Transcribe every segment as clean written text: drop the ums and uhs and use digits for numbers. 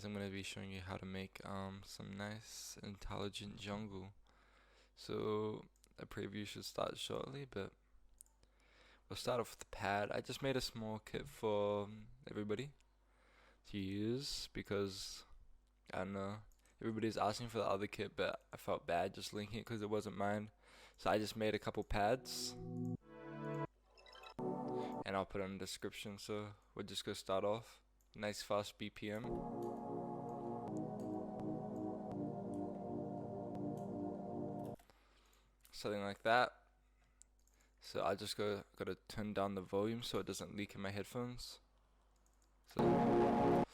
I'm going to be showing you how to make some nice intelligent jungle. So a preview should start shortly, but we'll start off with the pad. I just made a small kit for everybody to use because I don't know, everybody's asking for the other kit, but I felt bad just linking it because it wasn't mine. So I just made a couple pads and I'll put it in the description. So we're just gonna start off. Nice fast BPM. Something like that. So I just gotta turn down the volume so it doesn't leak in my headphones. So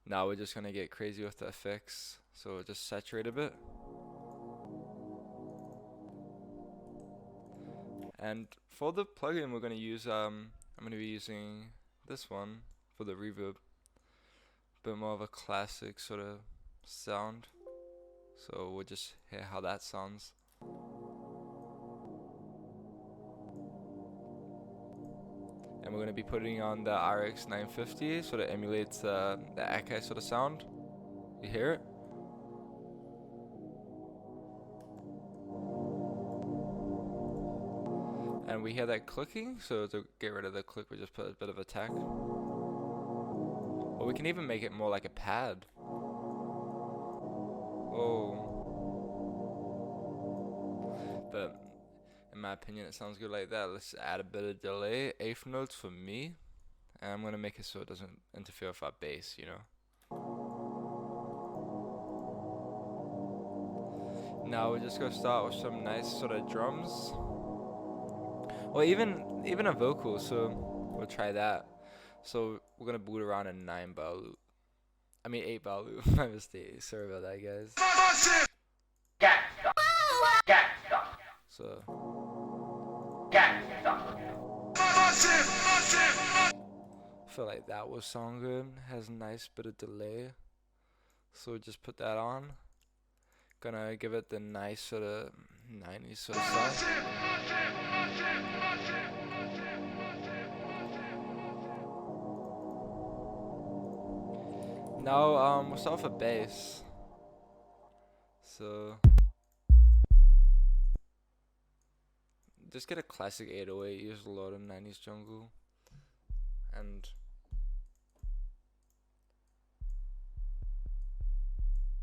now we're just gonna get crazy with the effects. So just saturate a bit. And for the plugin we're gonna use I'm gonna be using this one for the reverb. Bit more of a classic sort of sound. So we'll just hear how that sounds. And we're going to be putting on the RX 950, so that emulates the Akai sort of sound. You hear it? And we hear that clicking, so to get rid of the click we just put a bit of attack. Or we can even make it more like a pad. Oh. But in my opinion it sounds good like that. Let's add a bit of delay, eighth notes for me, and I'm gonna make it so it doesn't interfere with our bass, you know. Now we're just gonna start with some nice sort of drums, or even a vocal. So we'll try that. So we're gonna boot around a 9-bar loop. I mean 8-bar loop. My mistake. Sorry about that, guys. So. I feel like that will sound good. Has a nice bit of delay. So just put that on. Gonna give it the nice sort of 90s sort of sound. Now we'll start with a bass. So just get a classic 808, use a lot of 90s jungle. And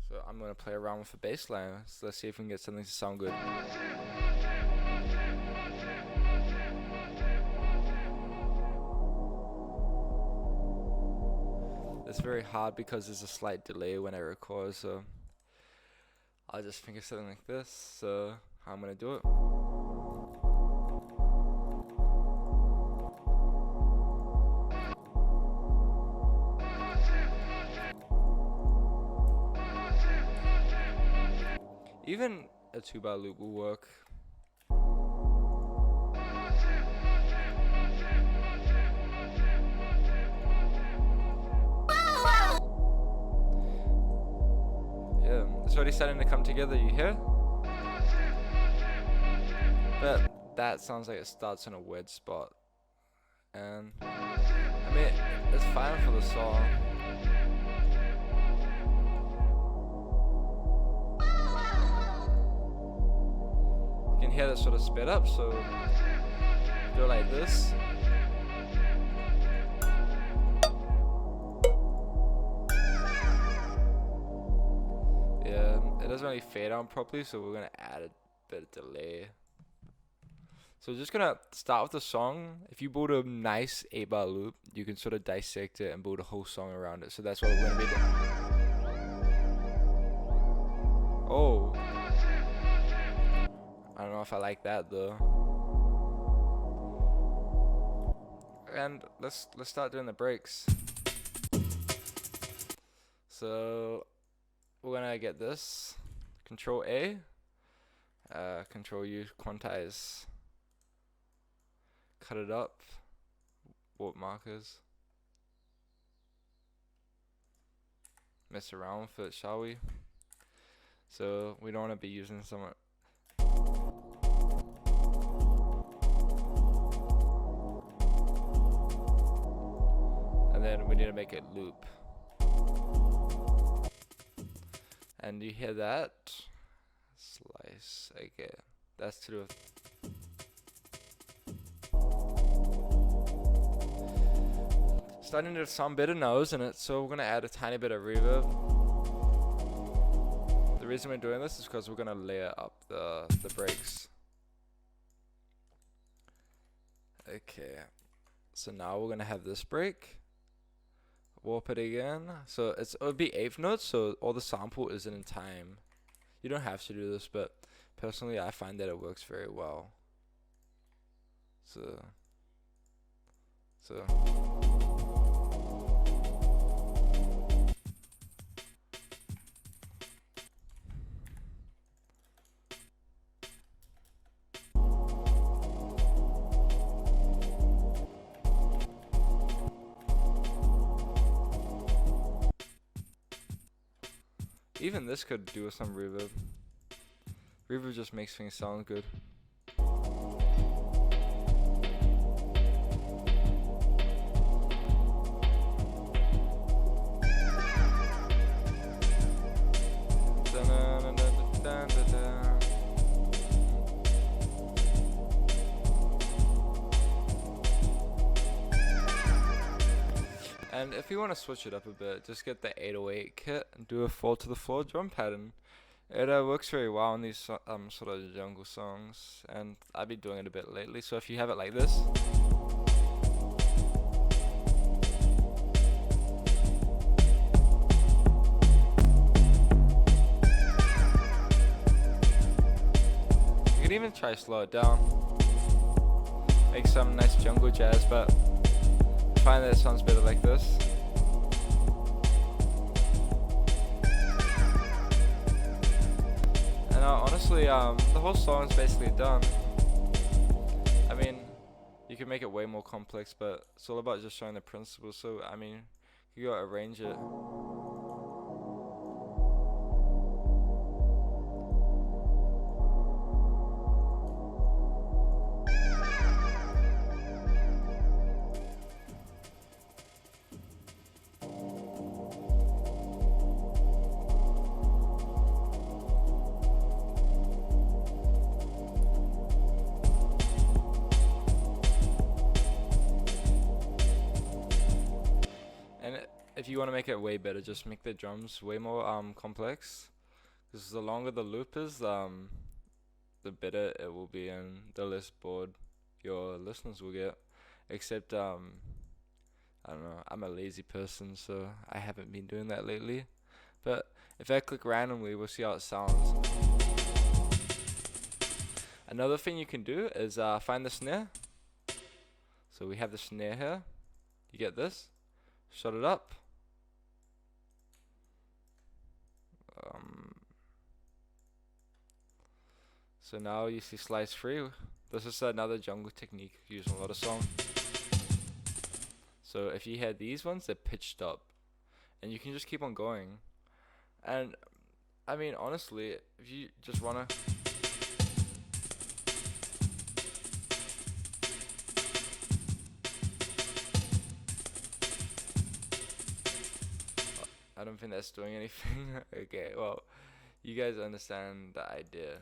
so I'm gonna play around with the bass line. So let's see if we can get something to sound good. It's very hard because there's a slight delay when I record, so I'll just think of something like this. So how I'm gonna do it. Even a 2-bar loop will work. Yeah, it's already starting to come together, you hear? But that sounds like it starts in a weird spot. And I mean, it's fine for the song. You can hear that sort of sped up, so do it like this. Yeah, it doesn't really fade on properly, so we're gonna add a bit of delay. So just gonna start with the song. If you build a nice 8-bar loop, you can sort of dissect it and build a whole song around it. So that's what we're gonna be doing. Oh. I don't know if I like that though. And let's start doing the breaks. So we're gonna get this. Control A. Control U, quantize. Cut it up. Warp markers. Mess around with it, shall we? So we don't want to be using some. And then we need to make it loop. And you hear that? Slice. Okay, that's to do with. Starting to sound better now, isn't it? So we're gonna add a tiny bit of reverb. The reason we're doing this is because we're gonna layer up the breaks. Okay, so now we're gonna have this break. Warp it again. So it would be eighth notes, so all the sample isn't in time. You don't have to do this, but personally I find that it works very well. So even this could do with some reverb. Reverb just makes things sound good. And if you want to switch it up a bit, just get the 808 kit and do a 4 to the floor drum pattern. It works very well in these sort of jungle songs, and I've been doing it a bit lately. So if you have it like this, you can even try to slow it down, make some nice jungle jazz, but I find that it sounds better like this. And honestly, the whole song is basically done. I mean, you can make it way more complex, but it's all about just showing the principles. So, I mean, you gotta arrange it. If you want to make it way better, just make the drums way more complex, because the longer the loop is, the better it will be and the less bored your listeners will get. Except I don't know, I'm a lazy person, so I haven't been doing that lately. But if I click randomly, we'll see how it sounds. Another thing you can do is find the snare. So we have the snare here. You get this, shut it up. So now you see slice 3. This is another jungle technique used in a lot of songs. So if you hear these ones, they're pitched up, and you can just keep on going. And I mean, honestly, if you just wanna I don't think that's doing anything. Okay, well, you guys understand the idea.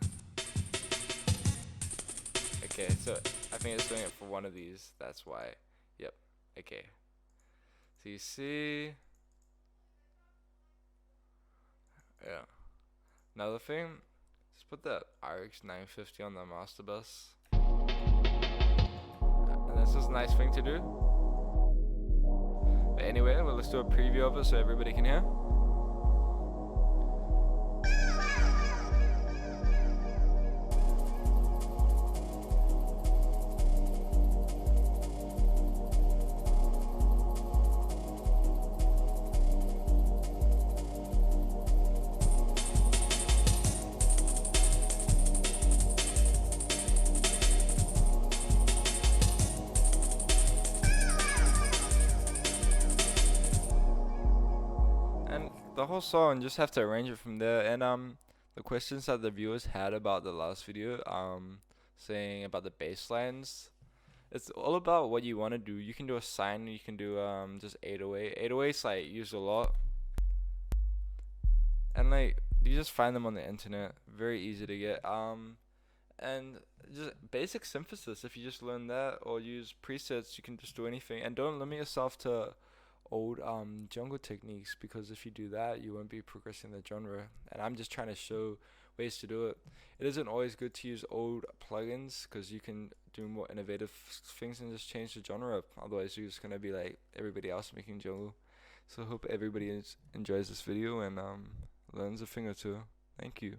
Okay, so I think it's doing it for one of these. That's why. Yep. Okay. So you see. Yeah. Another thing. Just put the RX 950 on the master bus. And this is a nice thing to do. But anyway, well, let's do a preview of it so everybody can hear. The whole song, just have to arrange it from there. And the questions that the viewers had about the last video, saying about the bass lines, it's all about what you want to do. You can do a sine, you can do just 808. 808's like used a lot, and like You just find them on the internet. Very easy to get. And just basic synthesis. If you just learn that or use presets, you can just do anything. And don't limit yourself to old jungle techniques, because if you do that, you won't be progressing the genre. And I'm just trying to show ways to do it. It isn't always good to use old plugins because you can do more innovative things and just change the genre. Otherwise, you're just gonna be like everybody else making jungle. So I hope everybody enjoys this video and learns a thing or two. Thank you.